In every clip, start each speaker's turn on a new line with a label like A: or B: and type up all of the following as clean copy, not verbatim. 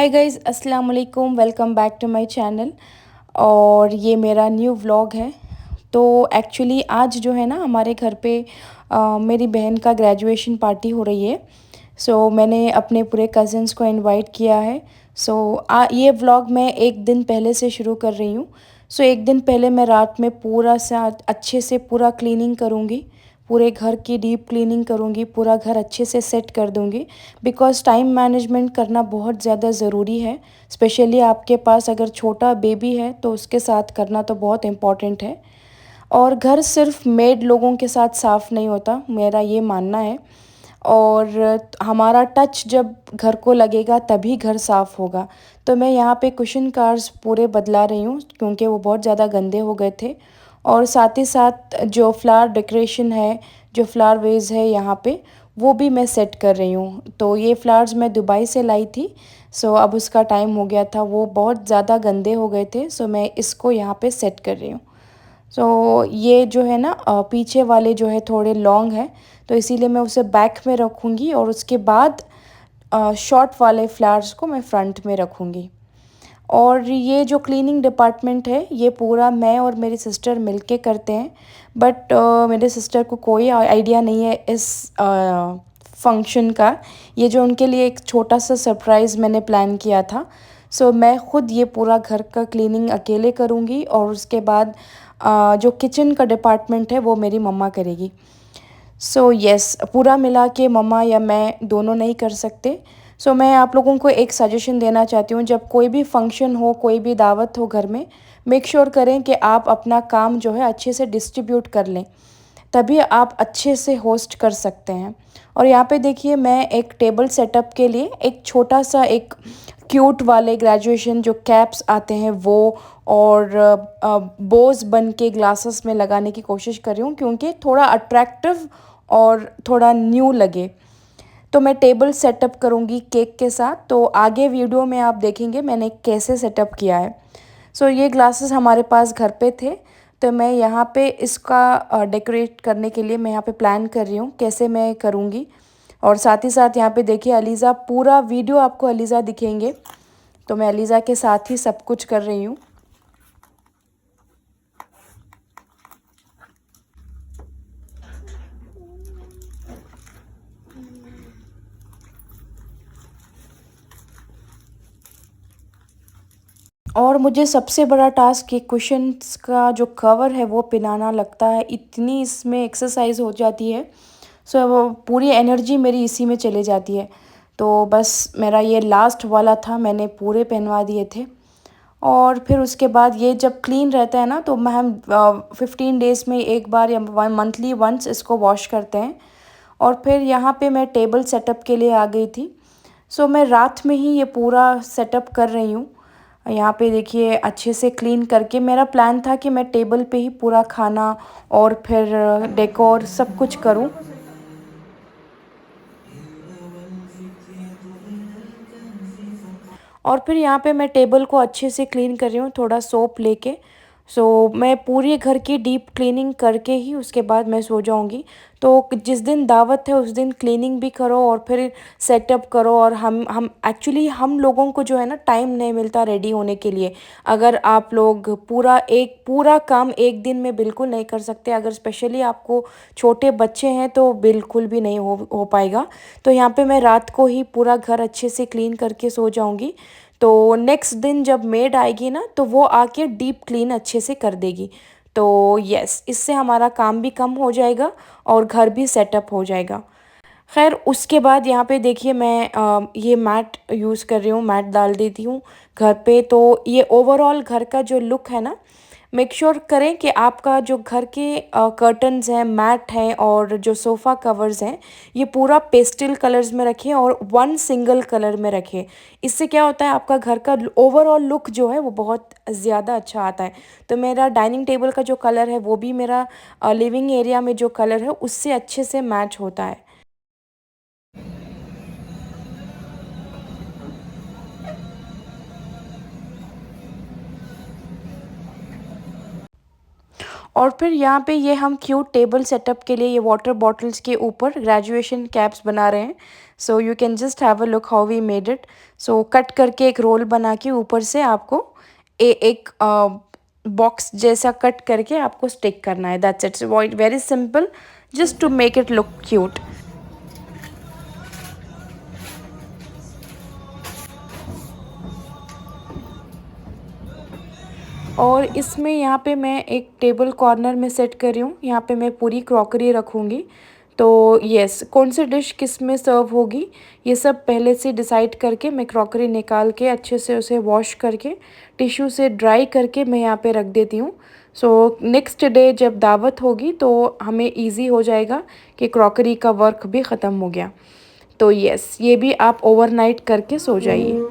A: हाय guys, अस्सलाम वालेकुम। Welcome back to my channel. और ये मेरा न्यू व्लॉग है। तो एक्चुअली आज जो है ना, हमारे घर पे मेरी बहन का ग्रेजुएशन पार्टी हो रही है। मैंने अपने पूरे कज़न्स को इनवाइट किया है। ये व्लॉग मैं एक दिन पहले से शुरू कर रही हूँ। एक दिन पहले मैं रात में पूरा सा अच्छे से पूरा क्लीनिंग करूँगी, पूरे घर की डीप क्लीनिंग करूँगी, पूरा घर अच्छे से सेट कर दूँगी। बिकॉज़ टाइम मैनेजमेंट करना बहुत ज़्यादा ज़रूरी है। स्पेशली आपके पास अगर छोटा बेबी है तो उसके साथ करना तो बहुत इम्पॉर्टेंट है। और घर सिर्फ मेड लोगों के साथ साफ़ नहीं होता, मेरा ये मानना है। और हमारा टच जब घर को लगेगा तभी घर साफ़ होगा। तो मैं यहाँ पे कुशन कार्स पूरे बदला रही हूँ क्योंकि वो बहुत ज़्यादा गंदे हो गए थे। और साथ ही साथ जो फ्लावर डेकोरेशन है, जो फ्लावर वेज है यहाँ पे, वो भी मैं सेट कर रही हूँ। तो ये फ्लावर्स मैं दुबई से लाई थी। अब उसका टाइम हो गया था, वो बहुत ज़्यादा गंदे हो गए थे। मैं इसको यहाँ पे सेट कर रही हूँ। ये जो है ना, पीछे वाले जो है थोड़े लॉन्ग है, तो इसीलिए मैं उसे बैक में रखूँगी और उसके बाद शॉर्ट वाले फ्लावर्स को मैं फ्रंट में रखूँगी। और ये जो क्लीनिंग डिपार्टमेंट है, ये पूरा मैं और मेरी सिस्टर मिलके करते हैं। बट मेरे सिस्टर को कोई आइडिया नहीं है इस फंक्शन का। ये जो उनके लिए एक छोटा सा सरप्राइज़ मैंने प्लान किया था। मैं ख़ुद ये पूरा घर का क्लीनिंग अकेले करूँगी और उसके बाद जो किचन का डिपार्टमेंट है वो मेरी मम्मा करेगी। यस, पूरा मिला के मम्मा या मैं दोनों नहीं कर सकते। मैं आप लोगों को एक सजेशन देना चाहती हूँ, जब कोई भी फंक्शन हो, कोई भी दावत हो घर में, मेक श्योर करें कि आप अपना काम जो है अच्छे से डिस्ट्रीब्यूट कर लें, तभी आप अच्छे से होस्ट कर सकते हैं। और यहाँ पे देखिए, मैं एक टेबल सेटअप के लिए एक छोटा सा एक क्यूट वाले ग्रेजुएशन जो कैप्स आते हैं वो, और बोज बन के ग्लासेस में लगाने की कोशिश कर रही हूँ क्योंकि थोड़ा अट्रैक्टिव और थोड़ा न्यू लगे। तो मैं टेबल सेटअप करूँगी केक के साथ, तो आगे वीडियो में आप देखेंगे मैंने कैसे सेटअप किया है। ये ग्लासेस हमारे पास घर पे थे, तो मैं यहाँ पे इसका डेकोरेट करने के लिए मैं यहाँ पे प्लान कर रही हूँ कैसे मैं करूँगी। और साथ ही साथ यहाँ पे देखिए अलीज़ा, पूरा वीडियो आपको अलीज़ा दिखेंगे, तो मैं अलीज़ा के साथ ही सब कुछ कर रही हूँ। और मुझे सबसे बड़ा टास्क ये कुशन्स का जो कवर है वो पिनाना लगता है। इतनी इसमें एक्सरसाइज हो जाती है, वो पूरी एनर्जी मेरी इसी में चली जाती है। तो बस मेरा ये लास्ट वाला था, मैंने पूरे पहनवा दिए थे। और फिर उसके बाद ये जब क्लीन रहता है ना, तो हम 15 डेज़ में एक बार या मंथली वंस इसको वॉश करते हैं। और फिर यहाँ पे मैं टेबल सेटअप के लिए आ गई थी। मैं रात में ही ये पूरा सेटअप कर रही हूँ। यहाँ पे देखिए अच्छे से क्लीन करके, मेरा प्लान था कि मैं टेबल पे ही पूरा खाना और फिर डेकोर सब कुछ करूँ। और फिर यहाँ पे मैं टेबल को अच्छे से क्लीन कर रही हूँ थोड़ा सोप लेके। मैं पूरी घर की डीप क्लीनिंग करके ही उसके बाद मैं सो जाऊँगी। तो जिस दिन दावत है उस दिन क्लीनिंग भी करो और फिर सेटअप करो। और हम एक्चुअली हम लोगों को जो है ना, टाइम नहीं मिलता रेडी होने के लिए। अगर आप लोग पूरा काम एक दिन में बिल्कुल नहीं कर सकते, अगर स्पेशली आपको छोटे बच्चे हैं तो बिल्कुल भी नहीं हो पाएगा। तो यहाँ पे मैं रात को ही पूरा घर अच्छे से क्लीन करके सो जाऊँगी। तो नेक्स्ट दिन जब मेड आएगी ना, तो वो आके डीप क्लीन अच्छे से कर देगी। तो यस, इससे हमारा काम भी कम हो जाएगा और घर भी सेटअप हो जाएगा। खैर, उसके बाद यहाँ पे देखिए मैं ये मैट यूज़ कर रही हूँ, मैट डाल देती हूँ घर पे। तो ये ओवरऑल घर का जो लुक है ना, मेक श्योर करें कि आपका जो घर के कर्टन्स हैं, मैट हैं और जो सोफ़ा कवर्स हैं, ये पूरा पेस्टल कलर्स में रखें और वन सिंगल कलर में रखें। इससे क्या होता है, आपका घर का ओवरऑल लुक जो है वो बहुत ज़्यादा अच्छा आता है। तो मेरा डाइनिंग टेबल का जो कलर है वो भी मेरा लिविंग एरिया में जो कलर है उससे अच्छे से मैच होता है। और फिर यहाँ पे ये हम क्यूट टेबल सेटअप के लिए ये वाटर बॉटल्स के ऊपर ग्रेजुएशन कैप्स बना रहे हैं। So you can just have a look how we made it. So cut करके एक रोल बना के ऊपर से आपको एक बॉक्स जैसा कट करके आपको स्टिक करना है। That's it's very simple, just to make it look cute. और इसमें यहाँ पे मैं एक टेबल कॉर्नर में सेट कर रही हूँ। यहाँ पे मैं पूरी क्रॉकरी रखूँगी। तो यस, कौन सी डिश किस में सर्व होगी ये सब पहले से डिसाइड करके मैं क्रॉकरी निकाल के अच्छे से उसे वॉश करके टिश्यू से ड्राई करके मैं यहाँ पे रख देती हूँ। सो नेक्स्ट डे जब दावत होगी तो हमें इजी हो जाएगा कि क्रॉकरी का वर्क भी ख़त्म हो गया। तो यस, ये भी आप ओवरनाइट करके सो जाइए।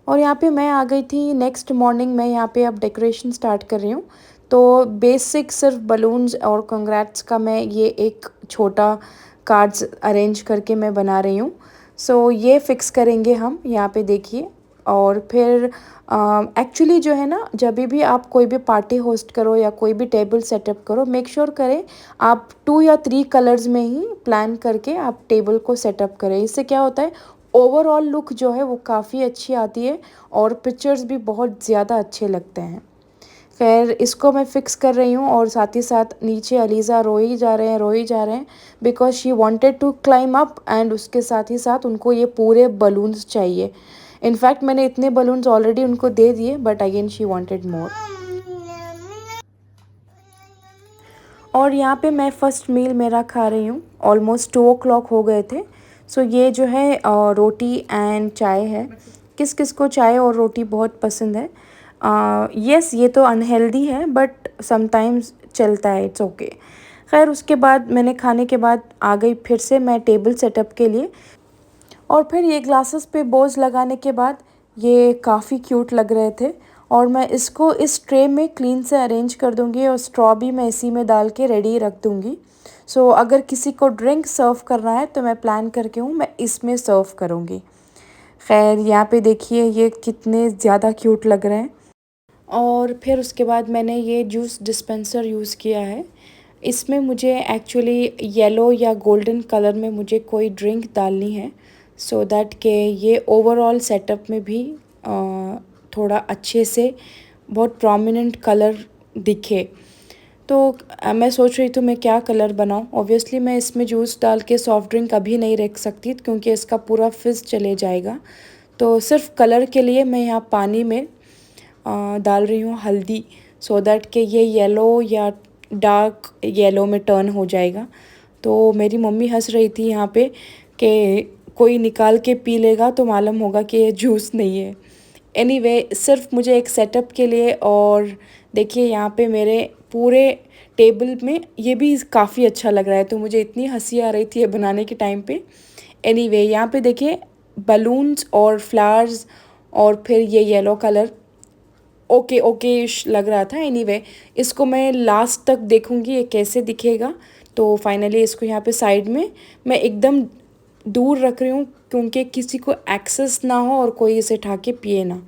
A: और यहाँ पे मैं आ गई थी नेक्स्ट मॉर्निंग। मैं यहाँ पे अब डेकोरेशन स्टार्ट कर रही हूँ। तो बेसिक सिर्फ बलून्स और कंग्रेट्स का मैं ये एक छोटा कार्ड्स अरेंज करके मैं बना रही हूँ। सो ये फिक्स करेंगे हम, यहाँ पे देखिए। और फिर एक्चुअली जो है ना, जब भी आप कोई भी पार्टी होस्ट करो या कोई भी टेबल सेटअप करो, मेक श्योर करें आप 2 या 3 कलर्स में ही प्लान करके आप टेबल को सेटअप करें। इससे क्या होता है, ओवरऑल लुक जो है वो काफ़ी अच्छी आती है और पिक्चर्स भी बहुत ज़्यादा अच्छे लगते हैं। खैर, इसको मैं फ़िक्स कर रही हूँ और साथ ही साथ नीचे अलीज़ा रोई जा रहे हैं because she wanted to climb up and उसके साथ ही साथ उनको ये पूरे बलून्स चाहिए। इनफैक्ट मैंने इतने बलून्स ऑलरेडी उनको दे दिए but again she wanted more. और यहाँ पे मैं फ़र्स्ट मील मेरा खा रही हूँ। ऑलमोस्ट 2 o'clock हो गए थे। सो ये जो है रोटी एंड चाय है। किस किस को चाय और रोटी बहुत पसंद है। यस, ये तो अनहेल्दी है बट समटाइम्स चलता है, इट्स ओके। खैर, उसके बाद मैंने खाने के बाद आ गई फिर से मैं टेबल सेटअप के लिए। और फिर ये ग्लासेस पे बोझ लगाने के बाद ये काफ़ी क्यूट लग रहे थे। और मैं इसको इस ट्रे में क्लीन से अरेंज कर दूँगी और स्ट्रॉ भी मैं इसी में डाल के रेडी रख दूँगी। सो अगर किसी को ड्रिंक सर्व करना है तो मैं प्लान करके हूँ मैं इसमें सर्व करूँगी। खैर, यहाँ पे देखिए ये कितने ज़्यादा क्यूट लग रहे हैं। और फिर उसके बाद मैंने ये जूस डिस्पेंसर यूज़ किया है। इसमें मुझे एक्चुअली येलो या गोल्डन कलर में मुझे कोई ड्रिंक डालनी है सो दैट के ये ओवरऑल सेटअप में भी थोड़ा अच्छे से बहुत प्रोमिनेंट कलर दिखे। तो मैं सोच रही थी मैं क्या कलर बनाऊं। ऑब्वियसली मैं इसमें जूस डाल के सॉफ़्ट ड्रिंक अभी नहीं रख सकती क्योंकि इसका पूरा फिज़ चले जाएगा। तो सिर्फ कलर के लिए मैं यहाँ पानी में डाल रही हूँ हल्दी सो दैट कि ये येलो या डार्क येलो में टर्न हो जाएगा। तो मेरी मम्मी हंस रही थी यहाँ पे कि कोई निकाल के पी लेगा तो मालूम होगा कि ये जूस नहीं है। एनीवे, सिर्फ मुझे एक सेटअप के लिए। और देखिए यहाँ पे मेरे पूरे टेबल में ये भी काफ़ी अच्छा लग रहा है तो मुझे इतनी हंसी आ रही थी ये बनाने के टाइम पे। एनीवे, यहाँ पे देखिए बलून्स और फ्लावर्स और फिर ये येलो कलर ओके ओके लग रहा था। एनीवे, इसको मैं लास्ट तक देखूंगी ये कैसे दिखेगा। तो फाइनली इसको यहाँ पे साइड में मैं एकदम दूर रख रही हूँ क्योंकि किसी को एक्सेस ना हो और कोई इसे उठा के पिए ना।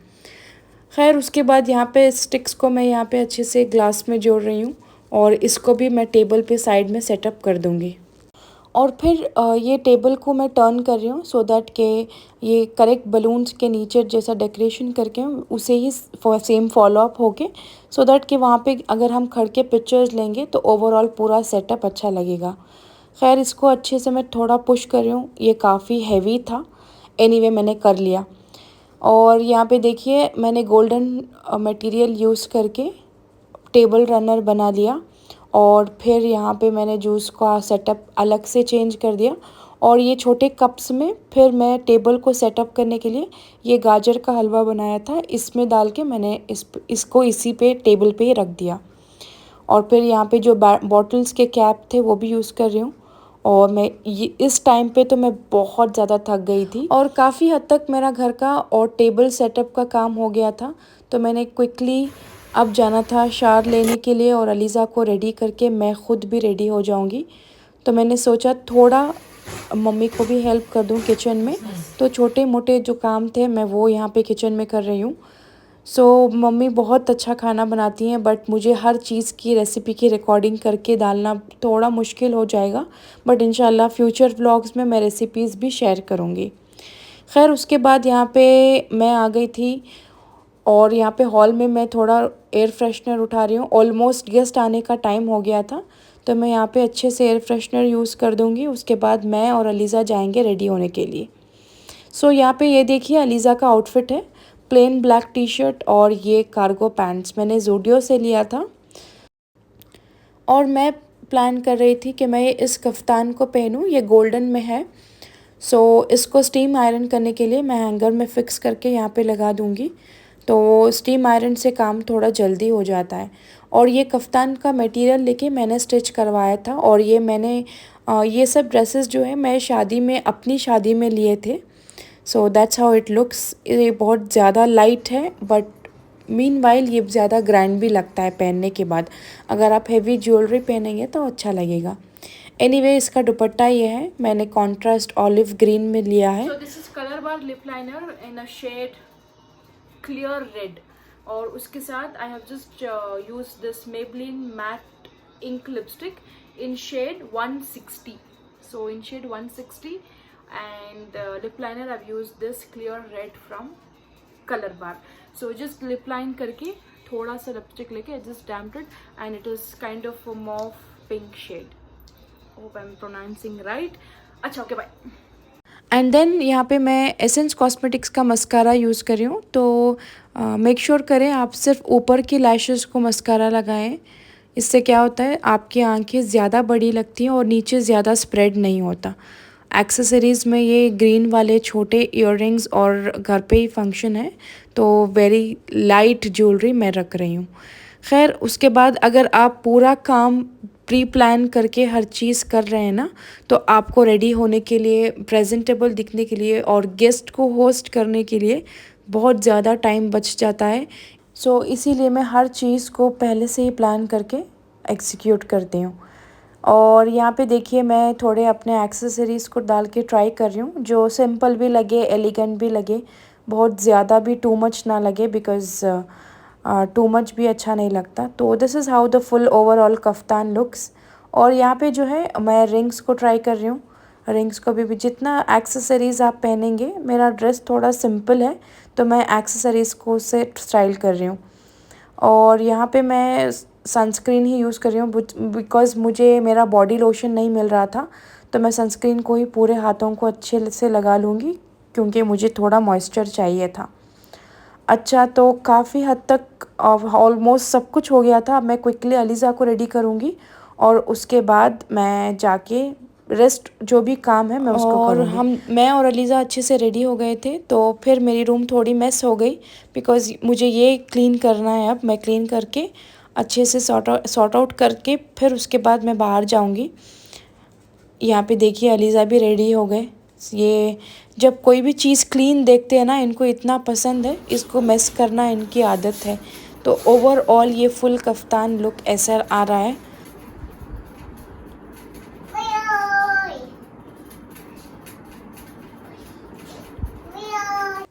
A: खैर, उसके बाद यहाँ पे स्टिक्स को मैं यहाँ पे अच्छे से ग्लास में जोड़ रही हूँ और इसको भी मैं टेबल पे साइड में सेटअप कर दूँगी। और फिर ये टेबल को मैं टर्न कर रही हूँ सो दैट के ये करेक्ट बलून्स के नीचे जैसा डेकोरेशन करके उसे ही सेम फॉलो अप होके सो दैट कि वहाँ पे अगर हम खड़ के पिक्चर्स लेंगे तो ओवरऑल पूरा सेटअप अच्छा लगेगा। खैर, इसको अच्छे से मैं थोड़ा पुश कर रही हूँ, ये काफ़ी हैवी था। एनीवे, मैंने कर लिया। और यहाँ पे देखिए मैंने गोल्डन मटेरियल यूज़ करके टेबल रनर बना लिया। और फिर यहाँ पे मैंने जूस का सेटअप अलग से चेंज कर दिया। और ये छोटे कप्स में फिर मैं टेबल को सेटअप करने के लिए ये गाजर का हलवा बनाया था, इसमें डाल के मैंने इसको इसी पे टेबल पे ही रख दिया। और फिर यहाँ पे जो बॉटल्स के कैप थे वो भी यूज़ कर रही हूँ। और मैं ये इस टाइम पे तो मैं बहुत ज़्यादा थक गई थी और काफ़ी हद तक मेरा घर का और टेबल सेटअप का काम हो गया था। तो मैंने क्विकली अब जाना था शार लेने के लिए और अलीज़ा को रेडी करके मैं ख़ुद भी रेडी हो जाऊंगी। तो मैंने सोचा थोड़ा मम्मी को भी हेल्प कर दूँ किचन में। तो छोटे मोटे जो काम थे मैं वो यहाँ पे किचन में कर रही हूँ। सो मम्मी बहुत अच्छा खाना बनाती हैं, बट मुझे हर चीज़ की रेसिपी की रिकॉर्डिंग करके डालना थोड़ा मुश्किल हो जाएगा, बट इंशाल्लाह फ्यूचर व्लॉग्स में मैं रेसिपीज़ भी शेयर करूँगी। खैर उसके बाद यहाँ पे मैं आ गई थी और यहाँ पे हॉल में मैं थोड़ा एयर फ्रेशनर उठा रही हूँ। ऑलमोस्ट गेस्ट आने का टाइम हो गया था, तो मैं यहाँ पे अच्छे से एयर फ्रेशनर यूज़ कर दूँगी। उसके बाद मैं और अलीज़ा जाएंगे रेडी होने के लिए। सो यहाँ पे ये देखिए अलीज़ा का आउटफिट है, प्लेन ब्लैक टी शर्ट और ये कार्गो पैंट्स मैंने ज़ूडियो से लिया था। और मैं प्लान कर रही थी कि मैं इस कफ्तान को पहनूँ, ये गोल्डन में है। सो इसको स्टीम आयरन करने के लिए मैं हैंगर में फ़िक्स करके यहाँ पे लगा दूँगी, तो स्टीम आयरन से काम थोड़ा जल्दी हो जाता है। और ये कफ्तान का मटेरियल लेके मैंने स्टिच करवाया था, और ये मैंने ये सब ड्रेसेस जो है मैं शादी में, अपनी शादी में लिए थे। So that's how it looks. ये बहुत ज़्यादा लाइट है, बट मीनवाइल ये ज़्यादा ग्रैंड भी लगता है पहनने के बाद। अगर आप हेवी ज्वेलरी पहनेंगे तो अच्छा लगेगा। एनीवे इसका दुपट्टा ये है, मैंने कॉन्ट्रास्ट ऑलिव ग्रीन में लिया है।
B: So this is color bar lip liner in a shade clear red, और उसके साथ I have just used this Maybelline matte ink lipstick in shade 160. So in shade 160, and lip liner I've used this clear red from color bar. So just lip line करके थोड़ा सा lipstick लेके I just damped it, and it is kind of a mauve pink shade. Hope I'm pronouncing right. अच्छा okay bye.
A: And then यहाँ पे मैं essence cosmetics का mascara use कर रही हूँ। तो मेक श्योर करें आप सिर्फ ऊपर की लैशेस को मस्कारा लगाएं। इससे क्या होता है, आपकी आंखें ज़्यादा बड़ी लगती हैं और नीचे ज़्यादा स्प्रेड नहीं होता। एक्सेसरीज़ में ये ग्रीन वाले छोटे इयररिंग्स और घर पे ही फंक्शन है, तो वेरी लाइट ज्वेलरी मैं रख रही हूँ। खैर उसके बाद अगर आप पूरा काम प्री प्लान करके हर चीज़ कर रहे हैं ना, तो आपको रेडी होने के लिए, प्रेजेंटेबल दिखने के लिए और गेस्ट को होस्ट करने के लिए बहुत ज़्यादा टाइम बच जाता है। सो इसीलिए मैं हर चीज़ को पहले से ही प्लान करके एग्जीक्यूट करती हूँ। और यहाँ पे देखिए मैं थोड़े अपने एक्सेसरीज़ को डाल के ट्राई कर रही हूँ, जो सिंपल भी लगे, एलिगेंट भी लगे, बहुत ज़्यादा भी टू मच ना लगे, बिकॉज़ टू मच भी अच्छा नहीं लगता। तो this is how the full overall kaftan looks. और यहाँ पे जो है मैं रिंग्स को ट्राई कर रही हूँ। रिंग्स को भी जितना एक्सेसरीज़ आप पहनेंगे, मेरा ड्रेस थोड़ा सिंपल है तो मैं एक्सेसरीज़ को से स्टाइल कर रही हूँ। और यहाँ पे मैं सनस्क्रीन ही यूज़ कर रही हूँ, बिकॉज़ मुझे मेरा बॉडी लोशन नहीं मिल रहा था, तो मैं सनस्क्रीन को ही पूरे हाथों को अच्छे से लगा लूँगी, क्योंकि मुझे थोड़ा मॉइस्चर चाहिए था। अच्छा, तो काफ़ी हद तक ऑलमोस्ट सब कुछ हो गया था। अब मैं क्विकली अलीज़ा को रेडी करूँगी और उसके बाद मैं जाके रेस्ट जो भी काम है मैं उसको करूँगी। और मैं और अलीज़ा अच्छे से रेडी हो गए थे, तो फिर मेरी रूम थोड़ी मेस हो गई, बिकॉज़ मुझे ये क्लीन करना है। अब मैं क्लीन करके अच्छे से सॉर्ट आउट करके फिर उसके बाद मैं बाहर जाऊँगी। यहाँ पे देखिए अलीज़ा भी रेडी हो गए। ये जब कोई भी चीज़ क्लीन देखते हैं ना, इनको इतना पसंद है, इसको मेस करना इनकी आदत है। तो ओवरऑल ये फुल कफ्तान लुक ऐसा आ रहा है।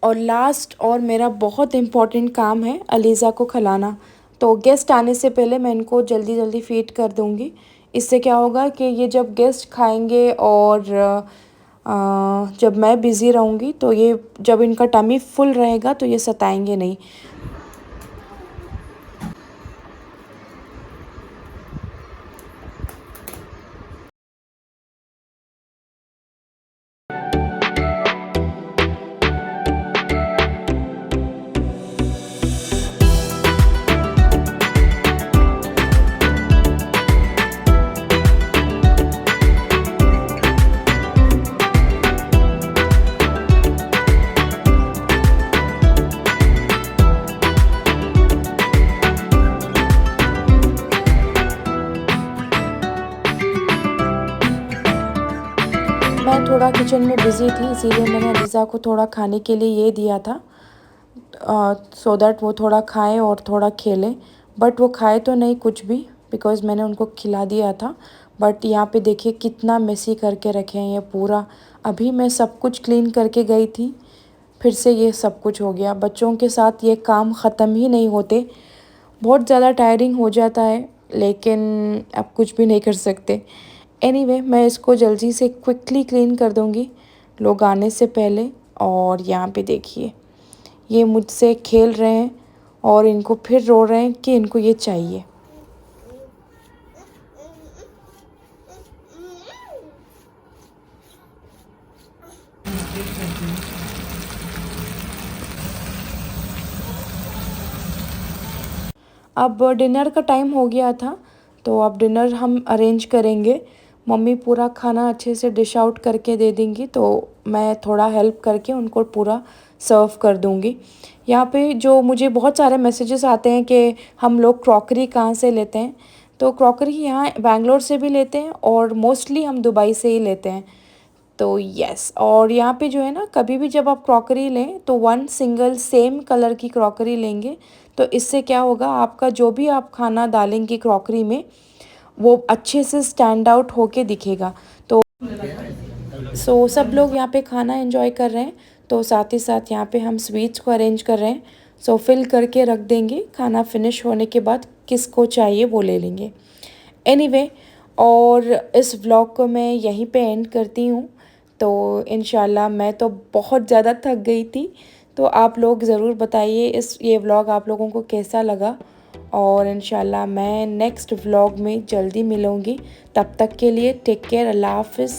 A: और लास्ट और मेरा बहुत इम्पॉर्टेंट काम है अलीज़ा को खिलाना। तो गेस्ट आने से पहले मैं इनको जल्दी जल्दी फीड कर दूँगी। इससे क्या होगा कि ये जब गेस्ट खाएंगे और जब मैं बिज़ी रहूँगी, तो ये जब इनका टमी फुल रहेगा तो ये सताएंगे नहीं। मैं थोड़ा किचन में बिज़ी थी, इसीलिए मैंने अलीज़ा को थोड़ा खाने के लिए ये दिया था, सो दैट वो थोड़ा खाएं और थोड़ा खेलें। बट वो खाए तो नहीं कुछ भी, बिकॉज़ मैंने उनको खिला दिया था। बट यहाँ पे देखिए कितना मेसी करके रखे हैं ये पूरा। अभी मैं सब कुछ क्लीन करके गई थी, फिर से ये सब कुछ हो गया। बच्चों के साथ ये काम ख़त्म ही नहीं होते, बहुत ज़्यादा टायरिंग हो जाता है, लेकिन अब कुछ भी नहीं कर सकते। एनीवे मैं इसको जल्दी से क्विकली क्लीन कर दूँगी लोग आने से पहले। और यहाँ पे देखिए ये मुझसे खेल रहे हैं और इनको फिर रो रहे हैं कि इनको ये चाहिए। अब डिनर का टाइम हो गया था, तो अब डिनर हम अरेंज करेंगे। मम्मी पूरा खाना अच्छे से डिश आउट करके दे देंगी, तो मैं थोड़ा हेल्प करके उनको पूरा सर्व कर दूंगी। यहाँ पे जो मुझे बहुत सारे मैसेजेस आते हैं कि हम लोग क्रॉकरी कहाँ से लेते हैं, तो क्रॉकरी यहाँ बैंगलोर से भी लेते हैं और मोस्टली हम दुबई से ही लेते हैं। तो यस, और यहाँ पे जो है ना, कभी भी जब आप क्रॉकरी लें तो वन सिंगल सेम कलर की क्रॉकरी लेंगे, तो इससे क्या होगा, आपका जो भी आप खाना डालेंगे क्रॉकरी में वो अच्छे से स्टैंड आउट होके दिखेगा। तो सब लोग यहाँ पे खाना एंजॉय कर रहे हैं, तो साथ ही साथ यहाँ पे हम स्वीट्स को अरेंज कर रहे हैं। फिल करके रख देंगे, खाना फिनिश होने के बाद किसको चाहिए वो ले लेंगे। एनीवे, और इस व्लॉग को मैं यहीं पे एंड करती हूँ। तो इंशाल्लाह, मैं तो बहुत ज़्यादा थक गई थी, तो आप लोग ज़रूर बताइए ये व्लॉग आप लोगों को कैसा लगा। और इंशाल्लाह मैं नेक्स्ट व्लॉग में जल्दी मिलूँगी। तब तक के लिए टेक केयर, अल्लाह हाफ़िज़।